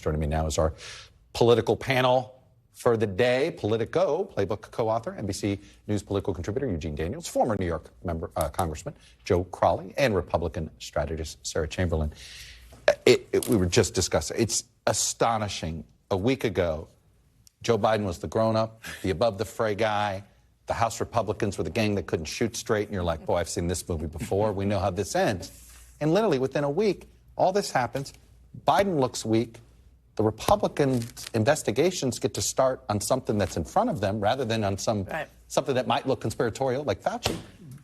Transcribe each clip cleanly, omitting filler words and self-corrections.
Joining me now is our political panel for the day, Politico, Playbook co-author, NBC News political contributor Eugene Daniels, former New York Congressman Joe Crowley, and Republican strategist Sarah Chamberlain. We were just discussing, it's astonishing. A week ago, Joe Biden was the grown-up, the above-the-fray guy. The House Republicans were the gang that couldn't shoot straight, and you're like, boy, I've seen this movie before. We know how this ends. And literally within a week, all this happens. Biden looks weak. The Republican investigations get to start on something that's in front of them rather than on something that might look conspiratorial, like Fauci.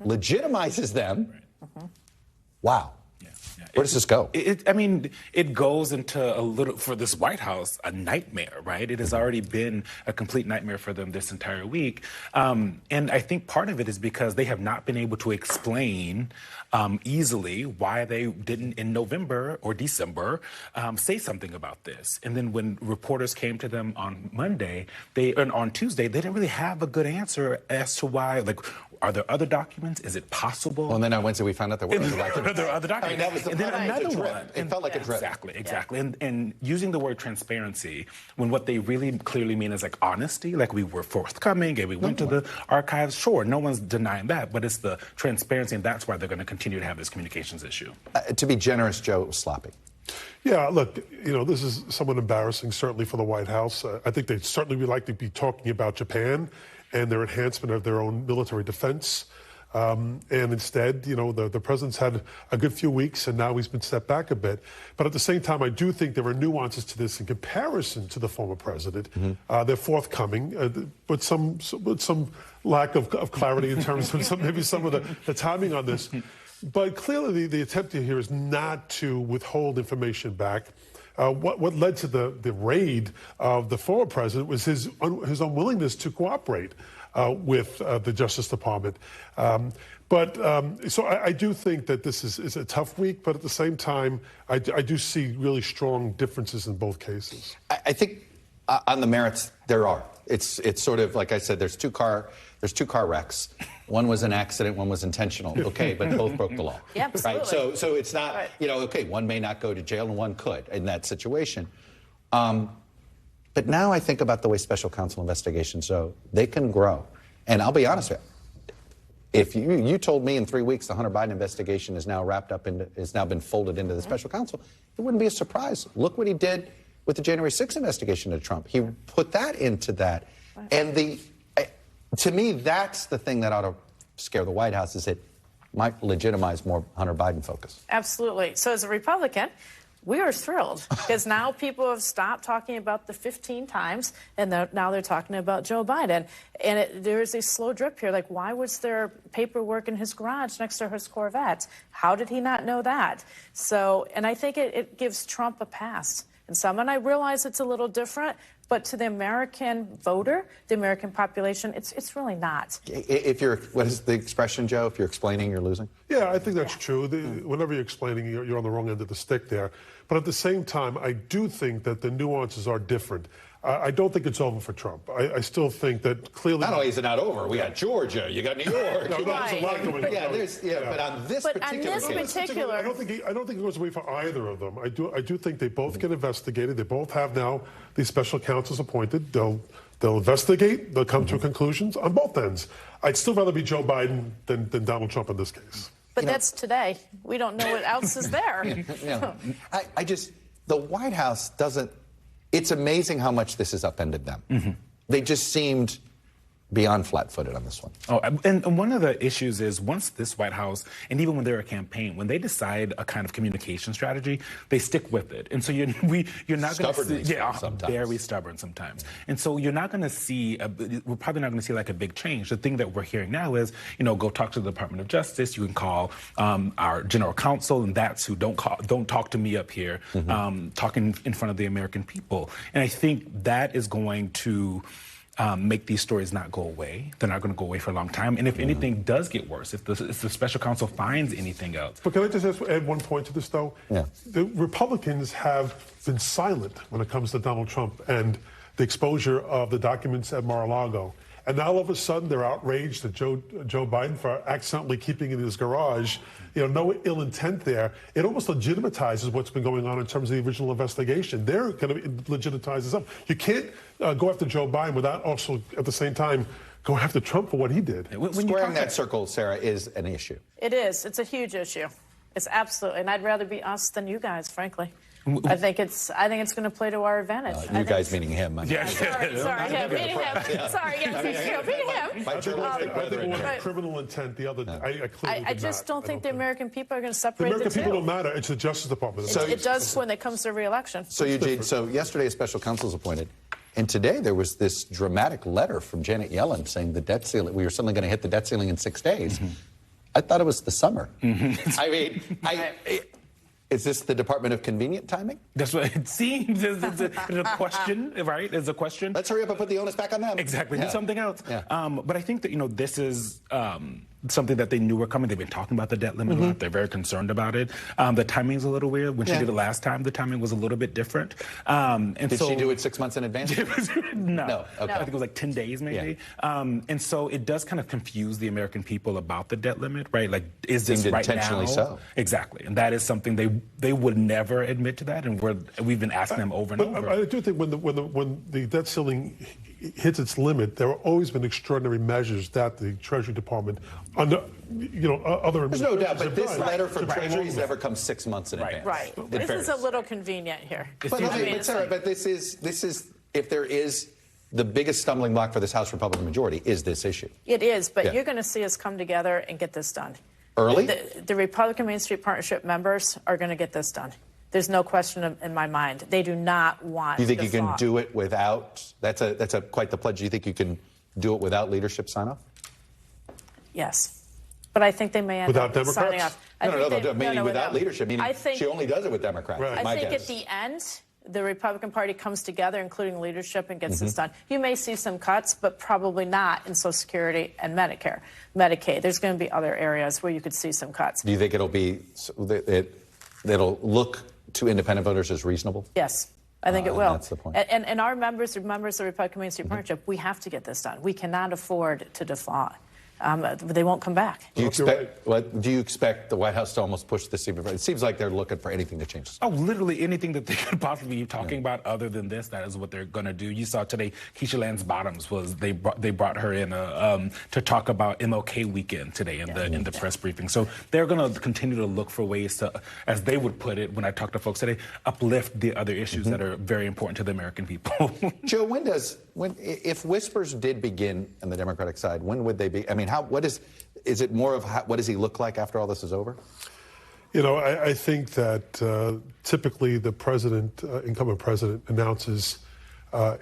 Legitimizes them. Wow. Where does this go? It goes into a little, for this White House, a nightmare, right? It has already been a complete nightmare for them this entire week. And I think part of it is because they have not been able to explain easily why they didn't in November or December say something about this. And then when reporters came to them on Monday, and on Tuesday, they didn't really have a good answer as to why, like, are there other documents? Is it possible? Well, and then on Wednesday we found out there were other documents. There are other documents. That was the and then another one. It felt like a drip. Exactly. And using the word transparency when what they really clearly mean is like honesty, like we were forthcoming and we went to the archives. Sure, no one's denying that, but it's the transparency, and that's why they're going to continue to have this communications issue. To be generous, Joe, it was sloppy. Yeah, look, this is somewhat embarrassing, certainly for the White House. I think they'd certainly would like to be talking about Japan and their enhancement of their own military defense. And instead, the president's had a good few weeks, and now he's been stepped back a bit. But at the same time, I do think there are nuances to this in comparison to the former president. They're forthcoming, with some lack of clarity in terms of maybe some of the timing on this. But clearly, the attempt here is not to withhold information back. What led to the raid of the former president was his unwillingness to cooperate with the Justice Department. So I do think that this is a tough week, but at the same time, I do see really strong differences in both cases. I think on the merits, there are. It's sort of, like I said, there's two car wrecks. One was an accident, one was intentional. Okay, but both broke the law. Yeah, absolutely. Right? So it's not, okay, one may not go to jail and one could in that situation. But now I think about the way special counsel investigations go. They can grow. And I'll be honest with you. If you told me in 3 weeks the Hunter Biden investigation is now wrapped up is now been folded into the special counsel, it wouldn't be a surprise. Look what he did with the January 6th investigation of Trump. He put that into that. And to me, that's the thing that ought to scare the White House, is it might legitimize more Hunter Biden focus. Absolutely. So as a Republican, we are thrilled because now people have stopped talking about the 15 times, and now they're talking about Joe Biden. And there is a slow drip here. Like, why was there paperwork in his garage next to his Corvette? How did he not know that? So, and I think it gives Trump a pass. And I realize it's a little different, but to the American voter, the American population, it's really not. What is the expression, Joe? If you're explaining, you're losing? Yeah, I think that's true. Whenever you're explaining, you're on the wrong end of the stick there. But at the same time, I do think that the nuances are different. I don't think it's over for Trump. I still think that clearly... Not only is it not over, we got Georgia, you got New York. There's a lot going on. But on this particular case... I don't think it goes away for either of them. I do think they both get investigated. They both have now these special counsels appointed. They'll investigate. They'll come to conclusions on both ends. I'd still rather be Joe Biden than Donald Trump in this case. But that's today. We don't know what else is there. The White House doesn't... It's amazing how much this has upended them. They just seemed beyond flat-footed on this one. Oh, and one of the issues is once this White House, and even when they're a campaign, when they decide a kind of communication strategy, they stick with it. And so you're not going to see, very stubborn sometimes. And so you're not going to see, we're probably not going to see like a big change. The thing that we're hearing now is, go talk to the Department of Justice. You can call our general counsel, and that's who don't talk to me up here, talking in front of the American people. And I think that is going to make these stories not go away. They're not going to go away for a long time. And if anything does get worse, if the special counsel finds anything else. But can I just add one point to this, though? Yeah. The Republicans have been silent when it comes to Donald Trump and the exposure of the documents at Mar-a-Lago. And now all of a sudden they're outraged at Joe Biden for accidentally keeping in his garage. No ill intent there. It almost legitimizes what's been going on in terms of the original investigation. They're going to legitimize this up. You can't go after Joe Biden without also, at the same time, go after Trump for what he did. Squaring that circle, Sarah, is an issue. It is. It's a huge issue. It's absolutely, and I'd rather be us than you guys, frankly. I think it's going to play to our advantage. You guys meaning him. Sorry, him, meaning him. Yeah. Sorry, yes, meaning him. I think one criminal intent, the other. I just don't think the American people are going to separate the two. The American people don't matter. It's the Justice Department. It does when it comes to re-election. So, Eugene, yesterday a special counsel was appointed. And today there was this dramatic letter from Janet Yellen saying the debt ceiling, we were suddenly going to hit the debt ceiling in 6 days. I thought it was the summer. I mean, is this the Department of Convenient Timing? That's what it seems. It's a question, right? It's a question. Let's hurry up and put the onus back on them. Exactly. Do something else. Yeah. But I think that, this is something that they knew were coming. They've been talking about the debt limit a lot. They're very concerned about it. The timing's a little weird. When she did it last time, the timing was a little bit different. Did she do it 6 months in advance? No. Okay. I think it was like 10 days maybe. Yeah. And so it does kind of confuse the American people about the debt limit, right? Like, is this right now? Intentionally so. Exactly. And that is something they would never admit to that. And we've been asking them over and over. I do think when the debt ceiling hits its limit, there have always been extraordinary measures that the Treasury Department, under other There's no doubt, but this letter from Treasury has never come 6 months in advance. Right. This is a little convenient here. But Sarah, this is if there is the biggest stumbling block for this House Republican majority is this issue. It is, but you're going to see us come together and get this done. Early? The Republican Main Street Partnership members are going to get this done. There's no question in my mind. They do not want. You think you can do it without? That's quite the pledge. Do you think you can do it without leadership sign-off? Yes, but I think they may end up signing off. Meaning without leadership. Meaning she only does it with Democrats. Right. I think at the end, the Republican Party comes together, including leadership, and gets this done. You may see some cuts, but probably not in Social Security and Medicare, Medicaid. There's going to be other areas where you could see some cuts. Do you think it'll look to independent voters as reasonable? Yes. I think it will. That's the point. And our members of the Republican Main Street Partnership, we have to get this done. We cannot afford to default. They won't come back. Do you expect the White House to almost push this even further? It seems like they're looking for anything to change. Oh, literally anything that they could possibly be talking about other than this. That is what they're going to do. You saw today, Keisha Lance Bottoms they brought her in to talk about MLK weekend today in the press briefing. So they're going to continue to look for ways to, as they would put it, when I talk to folks today, uplift the other issues that are very important to the American people. Joe, if whispers did begin on the Democratic side, when would they be? I mean, is it more of what does he look like after all this is over? I think that typically the incumbent president, announces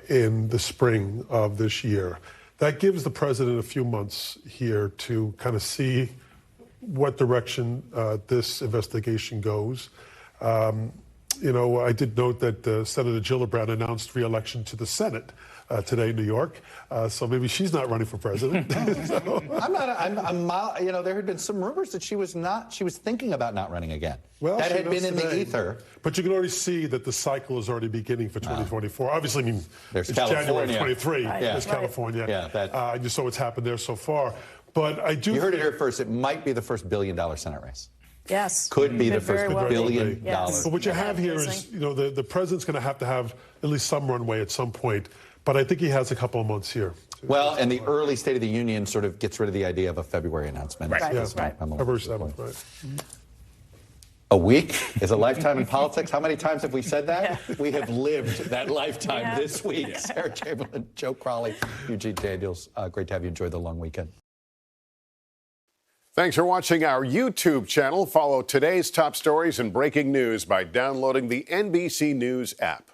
in the spring of this year. That gives the president a few months here to kind of see what direction this investigation goes. I did note that Senator Gillibrand announced re-election to the Senate today in New York, so maybe she's not running for president. So. There had been some rumors that she was thinking about not running again. Well, that had been in the ether. But you can already see that the cycle is already beginning for 2024. Obviously, there's it's California. January 23. There's California. Yeah, you saw what's happened there so far. But I do. You heard it here first. It might be the first $1 billion Senate race. Yes. Could be the first $1 billion. Yes. But what you have here is, the president's going to have at least some runway at some point. But I think he has a couple of months here. Well, and the early State of the Union sort of gets rid of the idea of a February announcement. Right. February 7th, right. A week is a lifetime in politics. How many times have we said that? Yeah. We have lived that lifetime this week. Yeah. Sarah Chamberlain, Joe Crowley, Eugene Daniels. Great to have you enjoy the long weekend. Thanks for watching our YouTube channel. Follow today's top stories and breaking news by downloading the NBC News app.